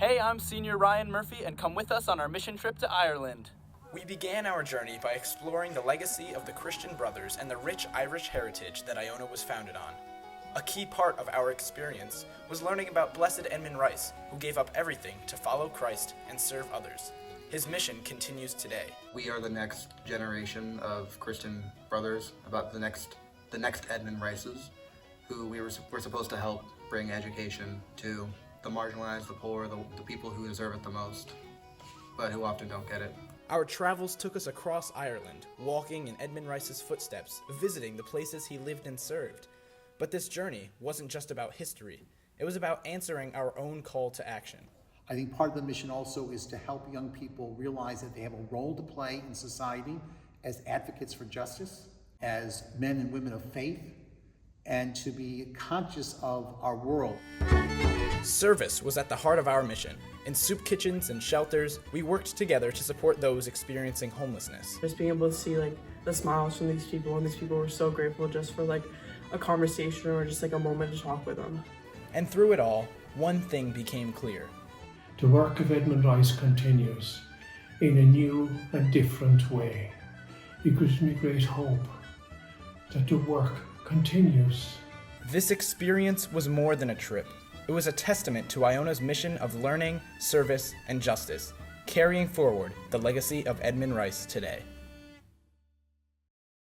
Hey, I'm Senior Ryan Murphy, and come with us on our mission trip to Ireland. We began our journey by exploring the legacy of the Christian Brothers and the rich Irish heritage that Iona was founded on. A key part of our experience was learning about Blessed Edmund Rice, who gave up everything to follow Christ and serve others. His mission continues today. We are the next generation of Christian brothers, about the next Edmund Rices, who we're supposed to help bring education to the marginalized, the poor, the people who deserve it the most, but who often don't get it. Our travels took us across Ireland, walking in Edmund Rice's footsteps, visiting the places he lived and served. But this journey wasn't just about history. It was about answering our own call to action. I think part of the mission also is to help young people realize that they have a role to play in society as advocates for justice, as men and women of faith, and to be conscious of our world. Service was at the heart of our mission. In soup kitchens and shelters, we worked together to support those experiencing homelessness. Just being able to see the smiles from these people, and these people were so grateful just for a conversation or just a moment to talk with them. And through it all, one thing became clear. The work of Edmund Rice continues in a new and different way. It gives me great hope that the work continues. This experience was more than a trip. It was a testament to Iona's mission of learning, service, and justice, carrying forward the legacy of Edmund Rice today.